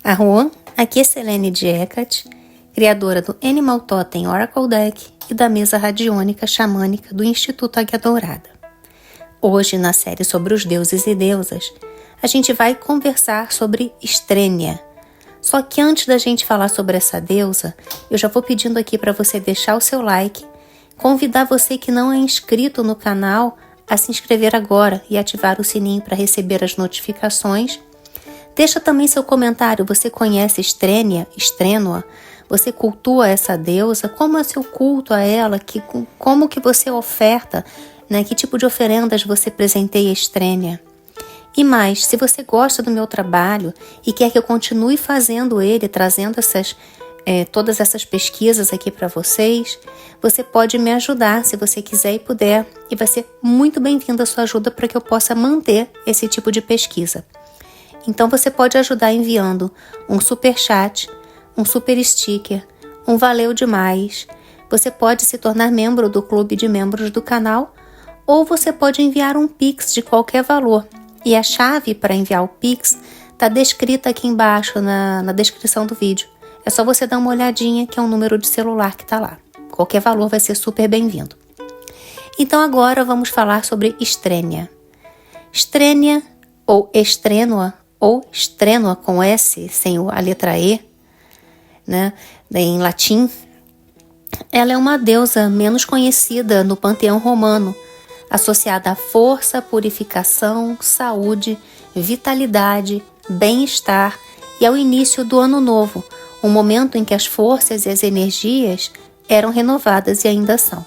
Arro, aqui é Selene de Hecate, criadora do Animal Totem Oracle Deck e da mesa radiônica xamânica do Instituto Águia Dourada. Hoje, na série sobre os deuses e deusas, a gente vai conversar sobre Estrênia. Só que antes da gente falar sobre essa deusa, eu já vou pedindo aqui para você deixar o seu like, convidar você que não é inscrito no canal a se inscrever agora e ativar o sininho para receber as notificações. Deixa também seu comentário, você conhece Estrênia, Estrênua? Você cultua essa deusa? Como é seu culto a ela? Como que você oferta? Né? Que tipo de oferendas você presenteia a Estrênia? E mais, se você gosta do meu trabalho e quer que eu continue fazendo ele, trazendo todas essas pesquisas aqui para vocês, você pode me ajudar se você quiser e puder. E vai ser muito bem-vinda a sua ajuda para que eu possa manter esse tipo de pesquisa. Então você pode ajudar enviando um super chat, um super sticker, um valeu demais. Você pode se tornar membro do clube de membros do canal ou você pode enviar um Pix de qualquer valor. E a chave para enviar o Pix está descrita aqui embaixo na descrição do vídeo. É só você dar uma olhadinha que é um número de celular que está lá. Qualquer valor vai ser super bem-vindo. Então agora vamos falar sobre Estrênia. Estrênia ou Estrênua ou Estrênua com S, sem a letra E, né, em latim, ela é uma deusa menos conhecida no panteão romano, associada à força, purificação, saúde, vitalidade, bem-estar e ao início do ano novo, um momento em que as forças e as energias eram renovadas e ainda são.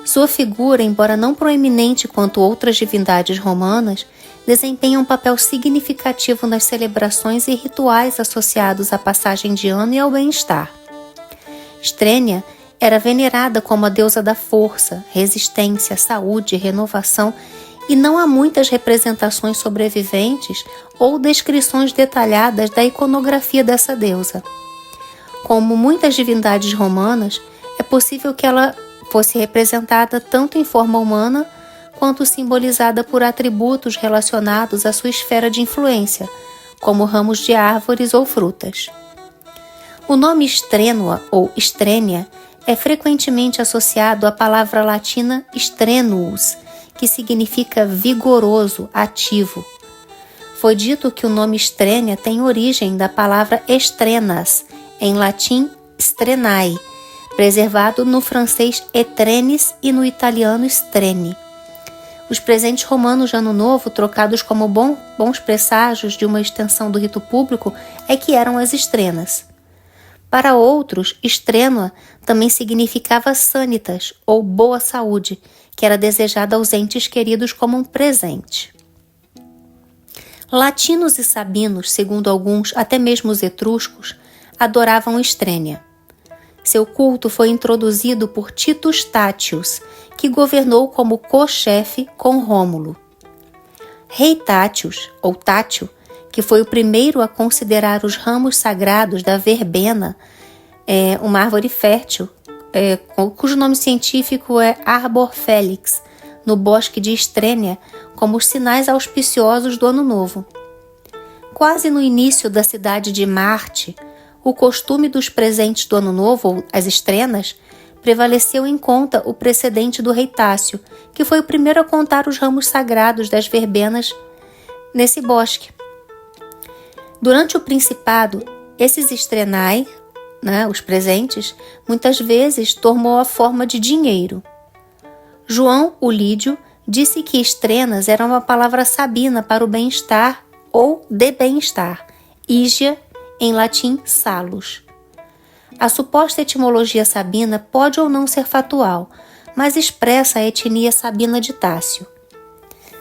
Sua figura, embora não proeminente quanto outras divindades romanas, desempenha um papel significativo nas celebrações e rituais associados à passagem de ano e ao bem-estar. Estrênia era venerada como a deusa da força, resistência, saúde e renovação, e não há muitas representações sobreviventes ou descrições detalhadas da iconografia dessa deusa. Como muitas divindades romanas, é possível que ela fosse representada tanto em forma humana quanto simbolizada por atributos relacionados à sua esfera de influência, como ramos de árvores ou frutas. O nome Estrênua ou Estrênia é frequentemente associado à palavra latina strenuus, que significa vigoroso, ativo. Foi dito que o nome Estrênia tem origem da palavra estrenas, em latim strenae, preservado no francês etrenis e no italiano streni. Os presentes romanos de Ano Novo, trocados como bons presságios de uma extensão do rito público, é que eram as estrenas. Para outros, estrênua também significava sanitas, ou boa saúde, que era desejada aos entes queridos como um presente. Latinos e sabinos, segundo alguns, até mesmo os etruscos, adoravam Estrênia. Seu culto foi introduzido por Titus Tátius, que governou como co-chefe com Rômulo. Rei Tátius, ou Tátio, que foi o primeiro a considerar os ramos sagrados da verbena, uma árvore fértil, cujo nome científico é Arbor Felix, no bosque de Estrênia, como os sinais auspiciosos do Ano Novo. Quase no início da cidade de Marte, o costume dos presentes do Ano Novo, ou as estrenas, prevaleceu em conta o precedente do rei Tácio, que foi o primeiro a contar os ramos sagrados das verbenas nesse bosque. Durante o Principado, esses estrenai, os presentes, muitas vezes tomou a forma de dinheiro. João o Lídio disse que estrenas era uma palavra sabina para o bem-estar ou de bem-estar, ígia, em latim salus. A suposta etimologia sabina pode ou não ser fatual, mas expressa a etnia sabina de Tácio.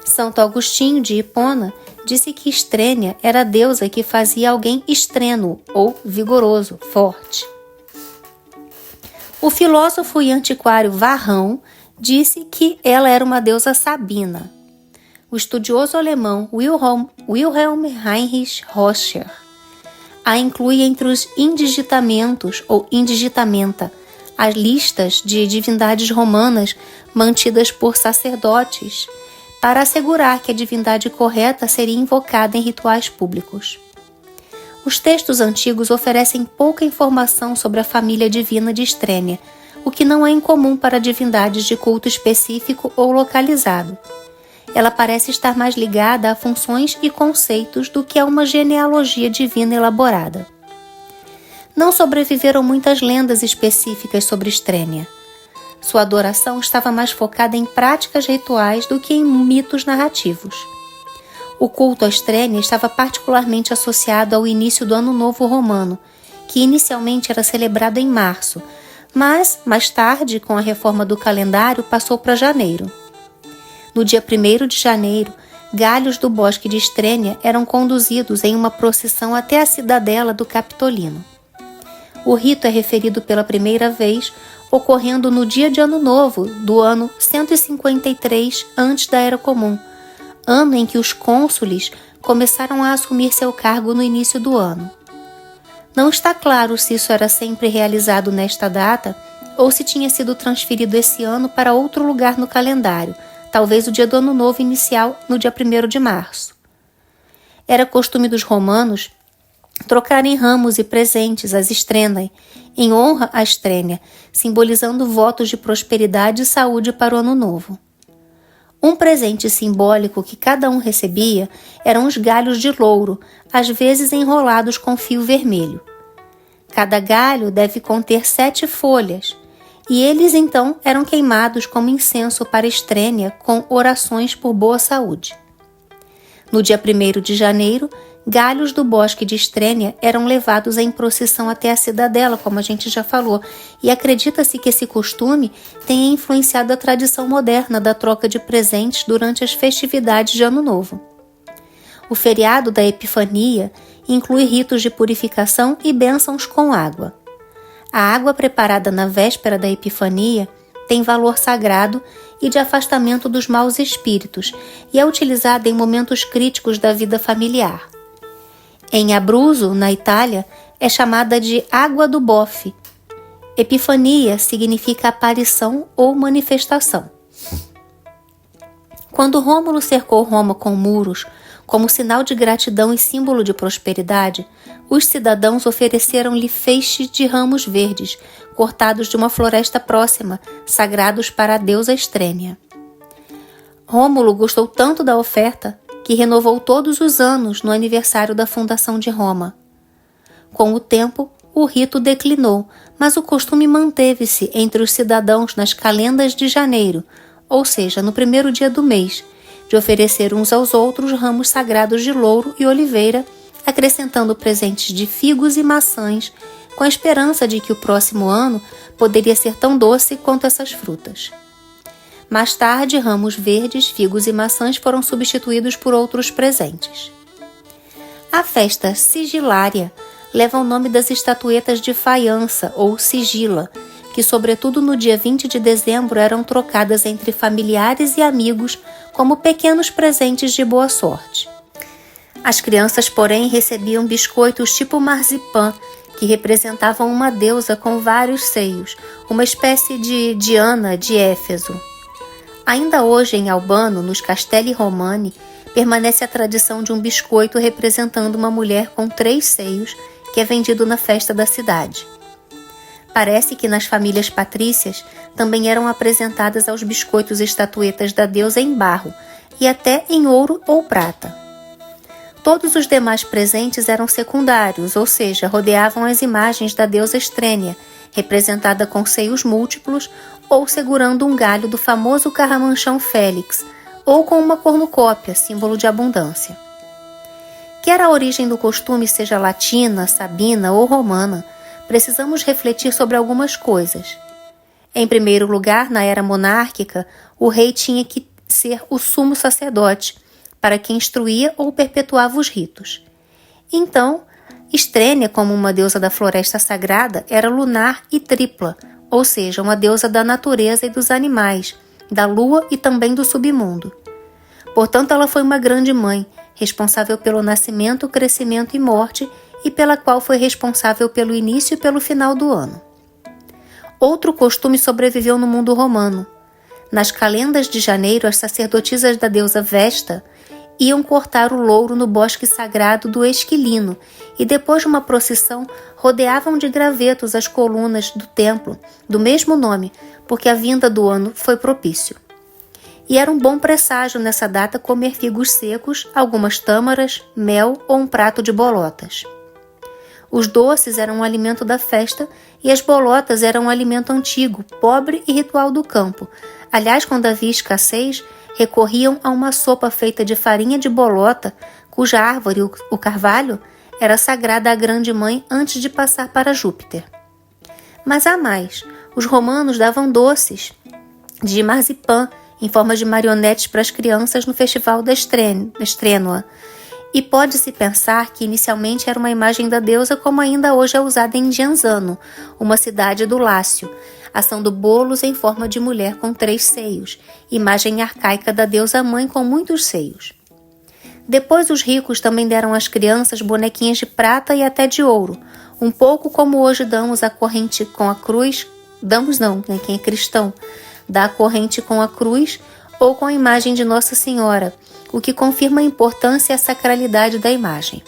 Santo Agostinho de Hipona disse que Estrênia era a deusa que fazia alguém estrênuo ou vigoroso, forte. O filósofo e antiquário Varrão disse que ela era uma deusa sabina. O estudioso alemão Wilhelm Heinrich Roscher a inclui entre os indigitamentos ou indigitamenta, as listas de divindades romanas mantidas por sacerdotes para assegurar que a divindade correta seria invocada em rituais públicos. Os textos antigos oferecem pouca informação sobre a família divina de Estrênia, o que não é incomum para divindades de culto específico ou localizado. Ela parece estar mais ligada a funções e conceitos do que a uma genealogia divina elaborada. Não sobreviveram muitas lendas específicas sobre Estrênia. Sua adoração estava mais focada em práticas rituais do que em mitos narrativos. O culto a Estrênia estava particularmente associado ao início do Ano Novo Romano, que inicialmente era celebrado em março, mas, mais tarde, com a reforma do calendário, passou para janeiro. No dia 1º de janeiro, galhos do bosque de Estrênia eram conduzidos em uma procissão até a cidadela do Capitolino. O rito é referido pela primeira vez ocorrendo no dia de Ano Novo do ano 153 antes da Era Comum, ano em que os cônsules começaram a assumir seu cargo no início do ano. Não está claro se isso era sempre realizado nesta data ou se tinha sido transferido esse ano para outro lugar no calendário, talvez o dia do Ano Novo inicial no dia 1º de março. Era costume dos romanos trocarem ramos e presentes às Estrenae, em honra à Estrênia, simbolizando votos de prosperidade e saúde para o Ano Novo. Um presente simbólico que cada um recebia eram os galhos de louro, às vezes enrolados com fio vermelho. Cada galho deve conter 7 folhas, e eles então eram queimados como incenso para Estrênia com orações por boa saúde. No dia 1º de janeiro, galhos do bosque de Estrênia eram levados em procissão até a cidadela, como a gente já falou, e acredita-se que esse costume tenha influenciado a tradição moderna da troca de presentes durante as festividades de Ano Novo. O feriado da Epifania inclui ritos de purificação e bênçãos com água. A água preparada na véspera da Epifania tem valor sagrado e de afastamento dos maus espíritos e é utilizada em momentos críticos da vida familiar. Em Abruzzo, na Itália, é chamada de água do bofe. Epifania significa aparição ou manifestação. Quando Rômulo cercou Roma com muros, como sinal de gratidão e símbolo de prosperidade, os cidadãos ofereceram-lhe feixes de ramos verdes, cortados de uma floresta próxima, sagrados para a deusa Estrênia. Rômulo gostou tanto da oferta que renovou todos os anos no aniversário da fundação de Roma. Com o tempo, o rito declinou, mas o costume manteve-se entre os cidadãos nas calendas de janeiro, ou seja, no 1º dia do mês, de oferecer uns aos outros ramos sagrados de louro e oliveira, acrescentando presentes de figos e maçãs, com a esperança de que o próximo ano poderia ser tão doce quanto essas frutas. Mais tarde, ramos verdes, figos e maçãs foram substituídos por outros presentes. A festa sigilária leva o nome das estatuetas de faiança ou sigila, que sobretudo no dia 20 de dezembro eram trocadas entre familiares e amigos como pequenos presentes de boa sorte. As crianças, porém, recebiam biscoitos tipo marzipan, que representavam uma deusa com vários seios, uma espécie de Diana de Éfeso. Ainda hoje, em Albano, nos Castelli Romani, permanece a tradição de um biscoito representando uma mulher com 3 seios, que é vendido na festa da cidade. Parece que nas famílias patrícias também eram apresentadas aos biscoitos estatuetas da deusa em barro e até em ouro ou prata. Todos os demais presentes eram secundários, ou seja, rodeavam as imagens da deusa Estrênia, representada com seios múltiplos ou segurando um galho do famoso carramanchão Félix, ou com uma cornucópia, símbolo de abundância. Quer a origem do costume seja latina, sabina ou romana, precisamos refletir sobre algumas coisas. Em primeiro lugar, na era monárquica, o rei tinha que ser o sumo sacerdote, para quem instruía ou perpetuava os ritos. Então, Estrênia, como uma deusa da floresta sagrada, era lunar e tripla, ou seja, uma deusa da natureza e dos animais, da lua e também do submundo. Portanto, ela foi uma grande mãe, responsável pelo nascimento, crescimento e morte, e pela qual foi responsável pelo início e pelo final do ano. Outro costume sobreviveu no mundo romano. Nas calendas de janeiro, as sacerdotisas da deusa Vesta iam cortar o louro no bosque sagrado do Esquilino e, depois de uma procissão, rodeavam de gravetos as colunas do templo, do mesmo nome, porque a vinda do ano foi propício. E era um bom presságio nessa data comer figos secos, algumas tâmaras, mel ou um prato de bolotas. Os doces eram um alimento da festa e as bolotas eram um alimento antigo, pobre e ritual do campo. Aliás, quando havia escassez, recorriam a uma sopa feita de farinha de bolota, cuja árvore, o carvalho, era sagrada à grande mãe antes de passar para Júpiter. Mas há mais. Os romanos davam doces de marzipan em forma de marionetes para as crianças no festival da Estrênua. E pode-se pensar que inicialmente era uma imagem da deusa como ainda hoje é usada em Genzano, uma cidade do Lácio, assando bolos em forma de mulher com 3 seios, imagem arcaica da deusa mãe com muitos seios. Depois os ricos também deram às crianças bonequinhas de prata e até de ouro, um pouco como hoje damos a corrente com a cruz, damos não, né, quem é cristão, dá a corrente com a cruz ou com a imagem de Nossa Senhora, o que confirma a importância e a sacralidade da imagem.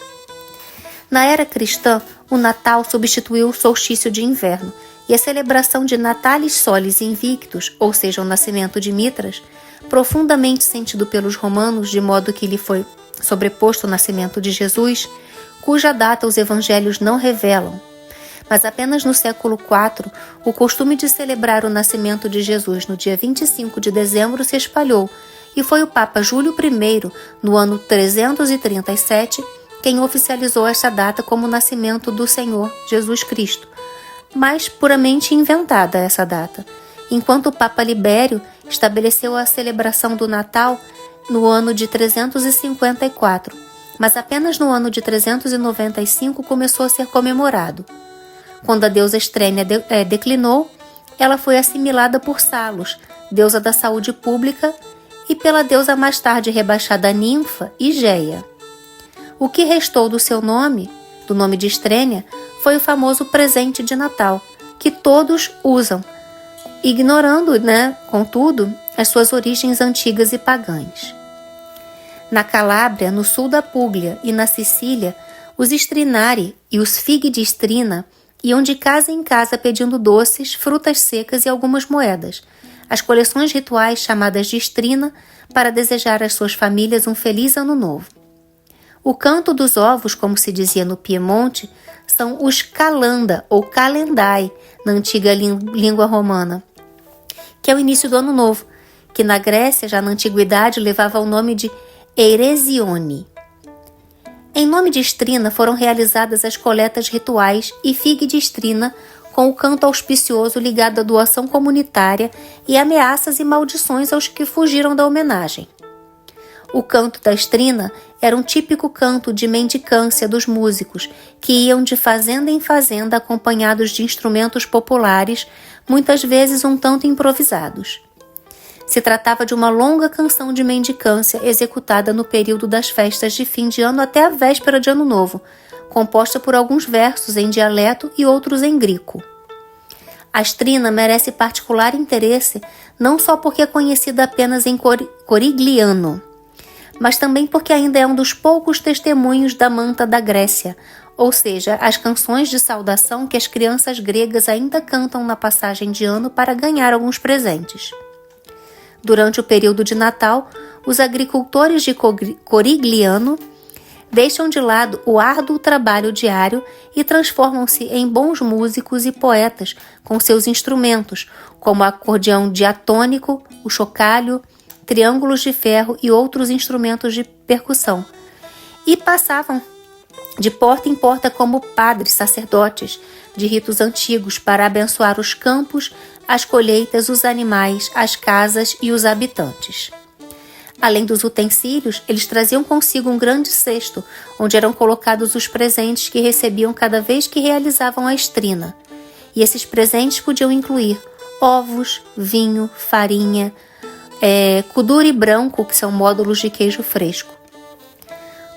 Na era cristã, o Natal substituiu o solstício de inverno e a celebração de Natalis Solis Invictus, ou seja, o nascimento de Mitras, profundamente sentido pelos romanos, de modo que lhe foi sobreposto o nascimento de Jesus, cuja data os evangelhos não revelam. Mas apenas no século IV, o costume de celebrar o nascimento de Jesus no dia 25 de dezembro se espalhou, e foi o Papa Júlio I, no ano 337, quem oficializou esta data como o nascimento do Senhor Jesus Cristo, mas puramente inventada essa data, enquanto o Papa Libério estabeleceu a celebração do Natal no ano de 354, mas apenas no ano de 395 começou a ser comemorado. Quando a deusa Estrênia declinou, ela foi assimilada por Salos, deusa da saúde pública, e pela deusa mais tarde rebaixada Ninfa, Igeia. O que restou do seu nome, do nome de Estrênia, foi o famoso presente de Natal, que todos usam, ignorando, contudo, as suas origens antigas e pagãs. Na Calábria, no sul da Puglia e na Sicília, os Strinari e os Fighi de Strina iam de casa em casa pedindo doces, frutas secas e algumas moedas, as coleções rituais chamadas de Strina, para desejar às suas famílias um feliz ano novo. O canto dos ovos, como se dizia no Piemonte, são os calanda ou calendai, na antiga língua romana, que é o início do ano novo, que na Grécia, já na antiguidade, levava o nome de Eresione. Em nome de Strina foram realizadas as coletas rituais e Fighi de Strina, com o canto auspicioso ligado à doação comunitária e ameaças e maldições aos que fugiram da homenagem. O canto da Strina era um típico canto de mendicância dos músicos, que iam de fazenda em fazenda acompanhados de instrumentos populares, muitas vezes um tanto improvisados. Se tratava de uma longa canção de mendicância executada no período das festas de fim de ano até a véspera de Ano Novo, composta por alguns versos em dialeto e outros em grico. A Strina merece particular interesse não só porque é conhecida apenas em corigliano, mas também porque ainda é um dos poucos testemunhos da manta da Grécia, ou seja, as canções de saudação que as crianças gregas ainda cantam na passagem de ano para ganhar alguns presentes. Durante o período de Natal, os agricultores de Corigliano deixam de lado o árduo trabalho diário e transformam-se em bons músicos e poetas com seus instrumentos, como o acordeão diatônico, o chocalho, triângulos de ferro e outros instrumentos de percussão. E passavam de porta em porta como padres, sacerdotes de ritos antigos para abençoar os campos, as colheitas, os animais, as casas e os habitantes. Além dos utensílios, eles traziam consigo um grande cesto, onde eram colocados os presentes que recebiam cada vez que realizavam a Strina. E esses presentes podiam incluir ovos, vinho, farinha, kuduri branco, que são módulos de queijo fresco.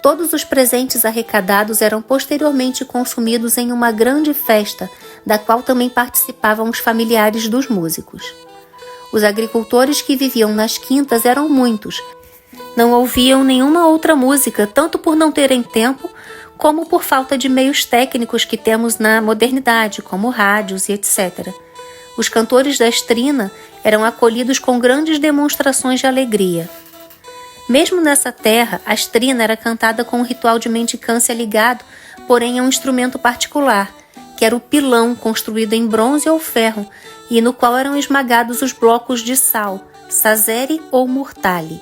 Todos os presentes arrecadados eram posteriormente consumidos em uma grande festa da qual também participavam os familiares dos músicos. Os agricultores que viviam nas quintas eram muitos. Não ouviam nenhuma outra música, tanto por não terem tempo, como por falta de meios técnicos que temos na modernidade, como rádios e etc. Os cantores da estrina eram acolhidos com grandes demonstrações de alegria. Mesmo nessa terra, a estrina era cantada com um ritual de mendicância ligado, porém a um instrumento particular, que era o pilão, construído em bronze ou ferro, e no qual eram esmagados os blocos de sal, sazere ou murtali.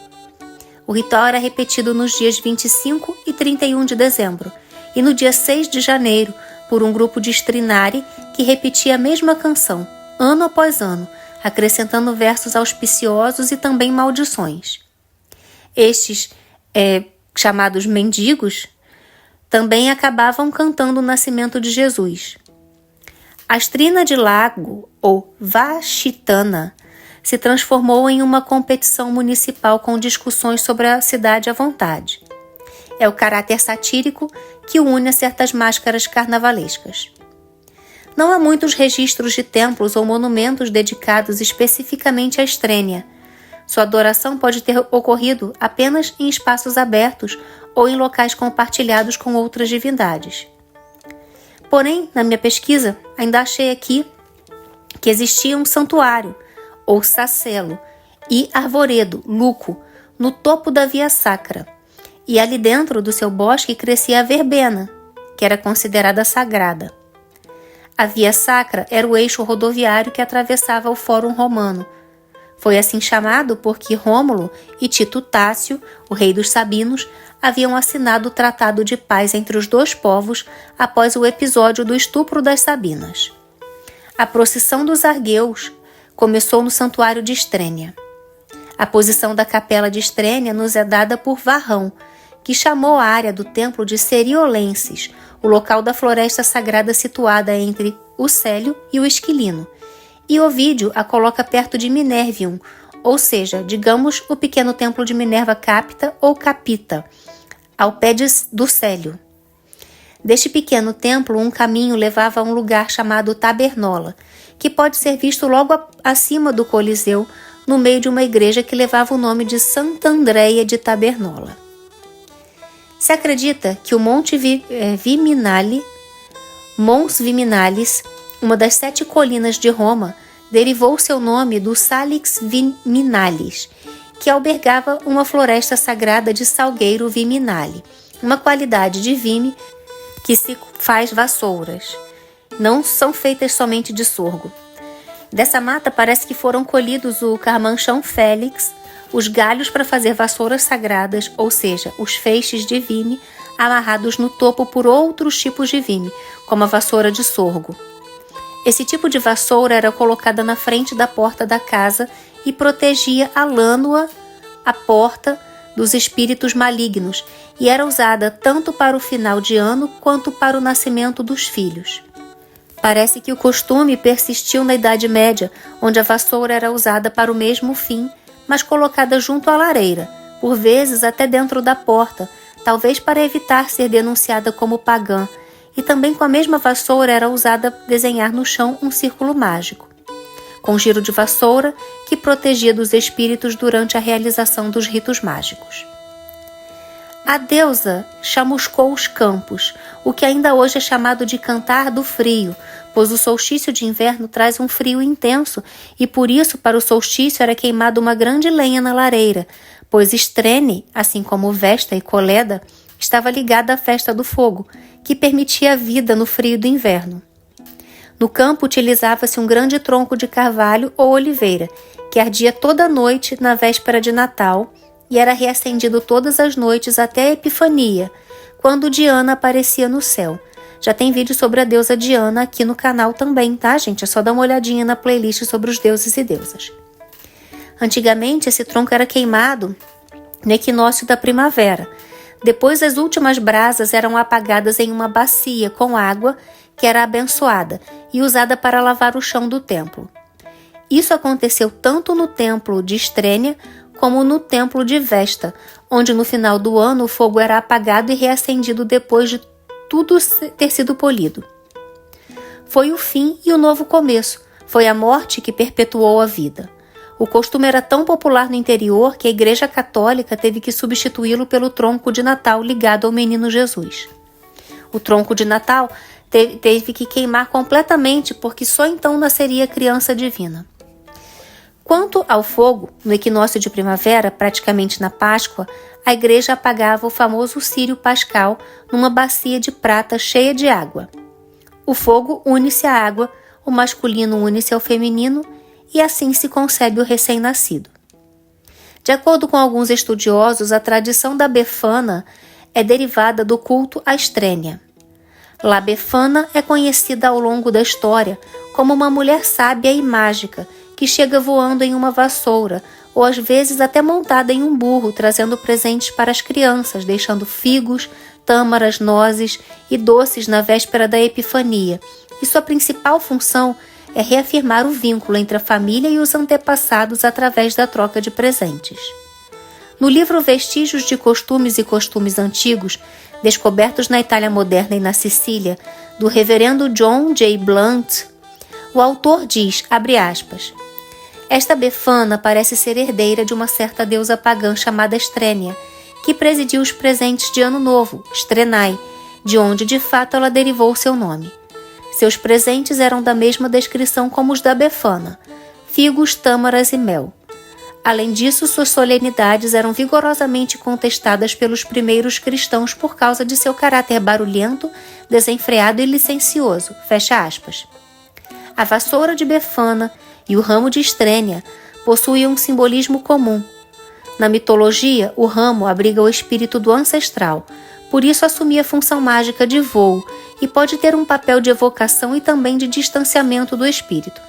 O ritual era repetido nos dias 25 e 31 de dezembro, e no dia 6 de janeiro, por um grupo de estrinari que repetia a mesma canção, ano após ano, acrescentando versos auspiciosos e também maldições. Estes, chamados mendigos, também acabavam cantando o nascimento de Jesus. A estrina de lago, ou Vashitana, se transformou em uma competição municipal com discussões sobre a cidade à vontade. É o caráter satírico que une a certas máscaras carnavalescas. Não há muitos registros de templos ou monumentos dedicados especificamente à estrênia. Sua adoração pode ter ocorrido apenas em espaços abertos ou em locais compartilhados com outras divindades. Porém, na minha pesquisa, ainda achei aqui que existia um santuário, ou sacelo, e arvoredo, luco, no topo da Via Sacra, e ali dentro do seu bosque crescia a verbena, que era considerada sagrada. A Via Sacra era o eixo rodoviário que atravessava o Fórum Romano. Foi assim chamado porque Rômulo e Tito Tácio, o rei dos Sabinos, haviam assinado o Tratado de Paz entre os dois povos após o episódio do estupro das Sabinas. A procissão dos Argeus começou no Santuário de Estrênia. A posição da capela de Estrênia nos é dada por Varrão, que chamou a área do templo de Seriolenses, o local da floresta sagrada situada entre o Célio e o Esquilino, e Ovídio a coloca perto de Minervium, ou seja, digamos o pequeno templo de Minerva Capita ou Capita, ao pé do Célio. Deste pequeno templo, um caminho levava a um lugar chamado Tabernola, que pode ser visto logo acima do Coliseu, no meio de uma igreja que levava o nome de Santa Andreia de Tabernola. Se acredita que o Monte Viminale, Mons Viminalis, uma das 7 colinas de Roma, derivou seu nome do Salix Viminalis, que albergava uma floresta sagrada de salgueiro viminale, uma qualidade de vime que se faz vassouras. Não são feitas somente de sorgo. Dessa mata parece que foram colhidos o carmanchão félix, os galhos para fazer vassouras sagradas, ou seja, os feixes de vime amarrados no topo por outros tipos de vime, como a vassoura de sorgo. Esse tipo de vassoura era colocada na frente da porta da casa e protegia a lânua, a porta, dos espíritos malignos, e era usada tanto para o final de ano quanto para o nascimento dos filhos. Parece que o costume persistiu na Idade Média, onde a vassoura era usada para o mesmo fim, mas colocada junto à lareira, por vezes até dentro da porta, talvez para evitar ser denunciada como pagã, e também com a mesma vassoura era usada desenhar no chão um círculo mágico, com giro de vassoura que protegia dos espíritos durante a realização dos ritos mágicos. A deusa chamuscou os campos, o que ainda hoje é chamado de cantar do frio, pois o solstício de inverno traz um frio intenso e por isso para o solstício era queimada uma grande lenha na lareira, pois Estrene, assim como Vesta e Coleda, estava ligada à festa do fogo, que permitia a vida no frio do inverno. No campo utilizava-se um grande tronco de carvalho ou oliveira, que ardia toda noite na véspera de Natal e era reacendido todas as noites até a Epifania, quando Diana aparecia no céu. Já tem vídeo sobre a deusa Diana aqui no canal também, tá, gente? É só dar uma olhadinha na playlist sobre os deuses e deusas. Antigamente, esse tronco era queimado no equinócio da primavera. Depois, as últimas brasas eram apagadas em uma bacia com água que era abençoada e usada para lavar o chão do templo. Isso aconteceu tanto no templo de Estrênia como no templo de Vesta, onde no final do ano o fogo era apagado e reacendido depois de tudo ter sido polido. Foi o fim e o novo começo. Foi a morte que perpetuou a vida. O costume era tão popular no interior que a Igreja Católica teve que substituí-lo pelo tronco de Natal ligado ao menino Jesus. O tronco de Natal teve que queimar completamente, porque só então nasceria a criança divina. Quanto ao fogo, no equinócio de primavera, praticamente na Páscoa, a igreja apagava o famoso círio pascal numa bacia de prata cheia de água. O fogo une-se à água, o masculino une-se ao feminino e assim se concebe o recém-nascido. De acordo com alguns estudiosos, a tradição da Befana é derivada do culto à Estrênia. La Befana é conhecida ao longo da história como uma mulher sábia e mágica que chega voando em uma vassoura ou às vezes até montada em um burro, trazendo presentes para as crianças, deixando figos, tâmaras, nozes e doces na véspera da Epifania. E sua principal função é reafirmar o vínculo entre a família e os antepassados através da troca de presentes. No livro Vestígios de Costumes e Costumes Antigos, descobertos na Itália moderna e na Sicília, do reverendo John J. Blunt, o autor diz, abre aspas, esta Befana parece ser herdeira de uma certa deusa pagã chamada Estrênia, que presidiu os presentes de Ano Novo, Strenai, de onde de fato ela derivou seu nome. Seus presentes eram da mesma descrição como os da Befana, figos, tâmaras e mel. Além disso, suas solenidades eram vigorosamente contestadas pelos primeiros cristãos por causa de seu caráter barulhento, desenfreado e licencioso. Fecha aspas. A vassoura de Befana e o ramo de Estrênia possuíam um simbolismo comum. Na mitologia, o ramo abriga o espírito do ancestral, por isso assumia a função mágica de voo e pode ter um papel de evocação e também de distanciamento do espírito.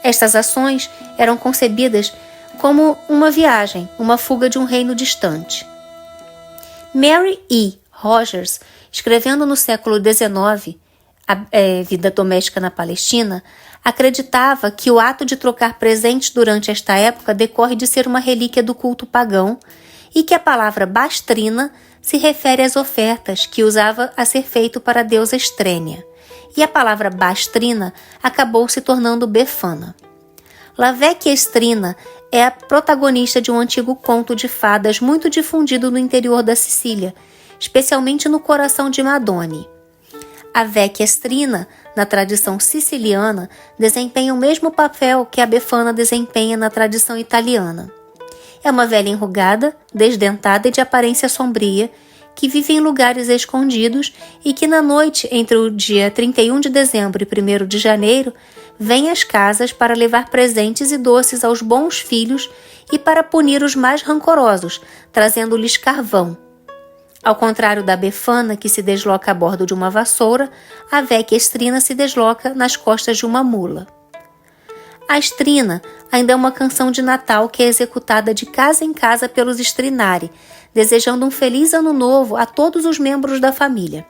Estas ações eram concebidas como uma viagem, uma fuga de um reino distante. Mary E. Rogers, escrevendo no século XIX, Vida Doméstica na Palestina, acreditava que o ato de trocar presentes durante esta época decorre de ser uma relíquia do culto pagão e que a palavra bastrina se refere às ofertas que usava a ser feito para a deusa Estrênia, e a palavra bastrina acabou se tornando Befana. La Vecchia Strina é a protagonista de um antigo conto de fadas muito difundido no interior da Sicília, especialmente no coração de Madone. A Vecchia Strina, na tradição siciliana, desempenha o mesmo papel que a Befana desempenha na tradição italiana. É uma velha enrugada, desdentada e de aparência sombria, que vive em lugares escondidos e que na noite entre o dia 31 de dezembro e 1º de janeiro vem às casas para levar presentes e doces aos bons filhos e para punir os mais rancorosos, trazendo-lhes carvão. Ao contrário da Befana, que se desloca a bordo de uma vassoura, a Vecchia Strina se desloca nas costas de uma mula. A Strina ainda é uma canção de Natal que é executada de casa em casa pelos Strinari, desejando um feliz ano novo a todos os membros da família.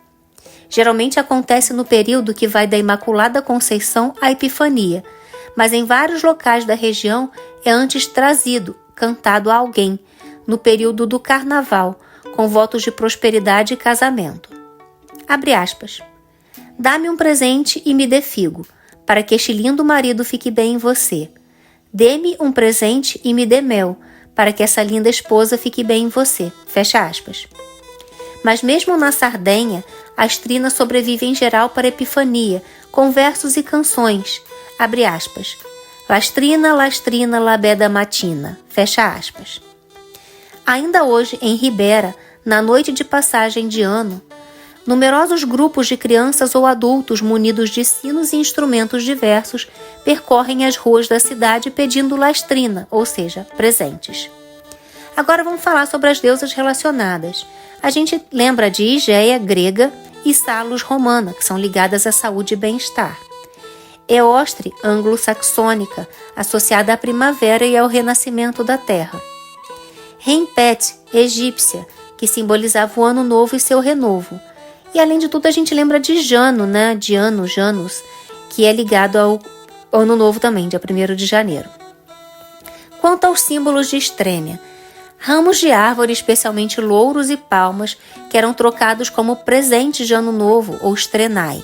Geralmente acontece no período que vai da Imaculada Conceição à Epifania, mas em vários locais da região é antes trazido, cantado a alguém, no período do Carnaval, com votos de prosperidade e casamento. Abre aspas. Dá-me um presente e me dê figo, para que este lindo marido fique bem em você. Dê-me um presente e me dê mel, para que essa linda esposa fique bem em você. Fecha aspas. Mas mesmo na Sardenha, a Strina sobrevive em geral para a Epifania, com versos e canções. Abre aspas. Lastrina, lastrina, labeda matina. Fecha aspas. Ainda hoje, em Ribera, na noite de passagem de ano, numerosos grupos de crianças ou adultos munidos de sinos e instrumentos diversos percorrem as ruas da cidade pedindo lastrina, ou seja, presentes. Agora vamos falar sobre as deusas relacionadas. A gente lembra de Higeia, grega, e Salus, romana, que são ligadas à saúde e bem-estar. Eostre, anglo-saxônica, associada à primavera e ao renascimento da terra. Renpet, egípcia, que simbolizava o ano novo e seu renovo. E além de tudo a gente lembra de Jano, né? Diano, Janus, que é ligado ao ano novo também, dia 1º de janeiro. Quanto aos símbolos de Estrênia, ramos de árvore, especialmente louros e palmas, que eram trocados como presentes de ano novo ou Strenai.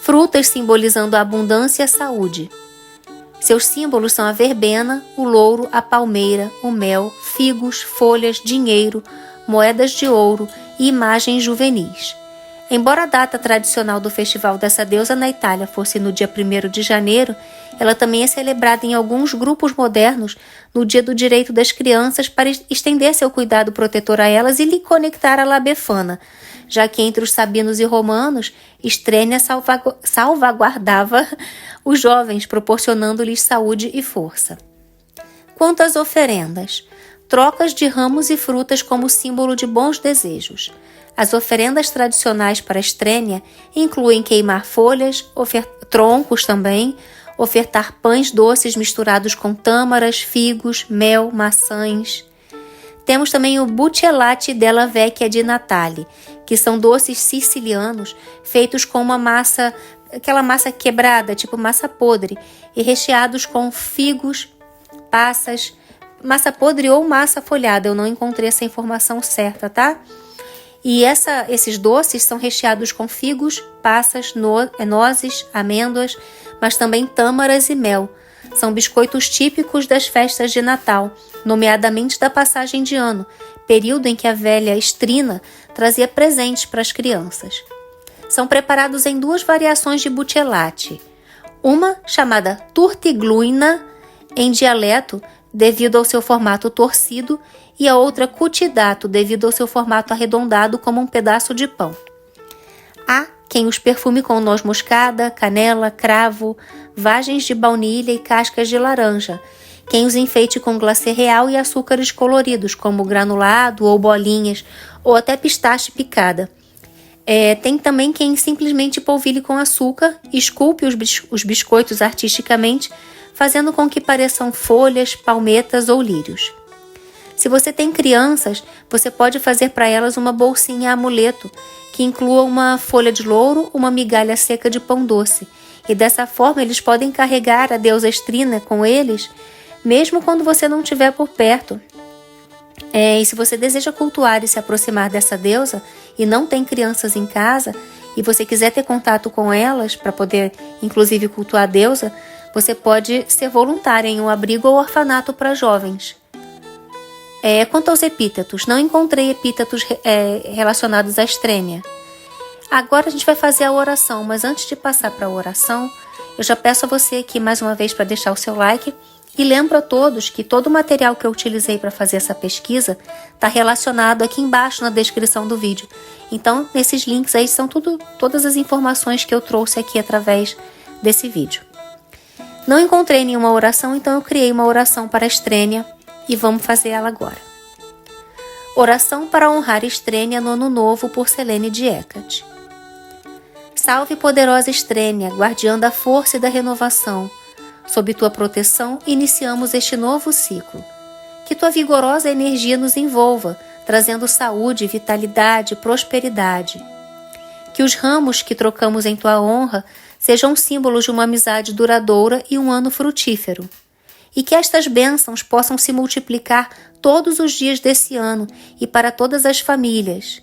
frutas simbolizando a abundância e a saúde. Seus símbolos são a verbena, o louro, a palmeira, o mel, figos, folhas, dinheiro, moedas de ouro e imagens juvenis. Embora a data tradicional do festival dessa deusa na Itália fosse no dia 1º de janeiro, ela também é celebrada em alguns grupos modernos no Dia do Direito das Crianças para estender seu cuidado protetor a elas e lhe conectar à La Befana, já que entre os sabinos e romanos, Estrênia salvaguardava os jovens, proporcionando-lhes saúde e força. Quanto às oferendas, trocas de ramos e frutas como símbolo de bons desejos. As oferendas tradicionais para Estrênia incluem queimar folhas, troncos também, ofertar pães doces misturados com tâmaras, figos, mel, maçãs. Temos também o bucciolati della vecchia di Natale, que são doces sicilianos feitos com uma massa, aquela massa quebrada, tipo massa podre, e recheados com figos, passas, massa podre ou massa folhada. Eu não encontrei essa informação certa, tá? E esses doces são recheados com figos, passas, nozes, amêndoas, mas também tâmaras e mel. São biscoitos típicos das festas de Natal, nomeadamente da passagem de ano, período em que a velha Estrina trazia presentes para as crianças. São preparados em 2 variações de bucciolati. Uma chamada turtigluina, em dialeto, devido ao seu formato torcido, e a outra cutidato, devido ao seu formato arredondado como um pedaço de pão. Há quem os perfume com noz moscada, canela, cravo, vagens de baunilha e cascas de laranja, quem os enfeite com glacê real e açúcares coloridos, como granulado ou bolinhas, ou até pistache picada. Tem também quem simplesmente polvilhe com açúcar e esculpe os biscoitos artisticamente, fazendo com que pareçam folhas, palmetas ou lírios. Se você tem crianças, você pode fazer para elas uma bolsinha amuleto, que inclua uma folha de louro, uma migalha seca de pão doce. E dessa forma eles podem carregar a deusa Estrina com eles, mesmo quando você não estiver por perto. E se você deseja cultuar e se aproximar dessa deusa e não tem crianças em casa, e você quiser ter contato com elas para poder, inclusive, cultuar a deusa, você pode ser voluntária em um abrigo ou orfanato para jovens. Quanto aos epítetos, não encontrei epítetos relacionados à Estrênia. Agora a gente vai fazer a oração, mas antes de passar para a oração, eu já peço a você aqui mais uma vez para deixar o seu like e lembro a todos que todo o material que eu utilizei para fazer essa pesquisa está relacionado aqui embaixo na descrição do vídeo. Então, nesses links aí são todas as informações que eu trouxe aqui através desse vídeo. Não encontrei nenhuma oração, então eu criei uma oração para a Estrênia e vamos fazer ela agora. Oração para honrar Estrênia no Ano Novo por Selene de Hecate. Salve poderosa Estrênia, guardiã da força e da renovação. Sob tua proteção, iniciamos este novo ciclo. Que tua vigorosa energia nos envolva, trazendo saúde, vitalidade e prosperidade. Que os ramos que trocamos em tua honra sejam símbolos de uma amizade duradoura e um ano frutífero. E que estas bênçãos possam se multiplicar todos os dias desse ano e para todas as famílias.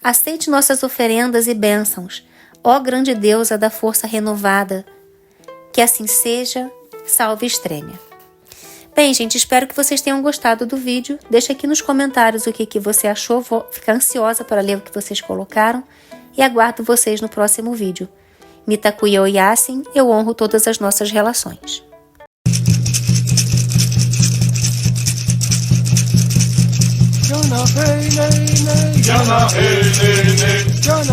Aceite nossas oferendas e bênçãos, ó grande deusa da força renovada. Que assim seja, salve Estrênia. Bem, gente, espero que vocês tenham gostado do vídeo. Deixa aqui nos comentários o que você achou. Vou ficar ansiosa para ler o que vocês colocaram. E aguardo vocês no próximo vídeo. Mitakuye Oyasin, eu honro todas as nossas relações. Jana hey nay nay, Jana hey nay nay, Jana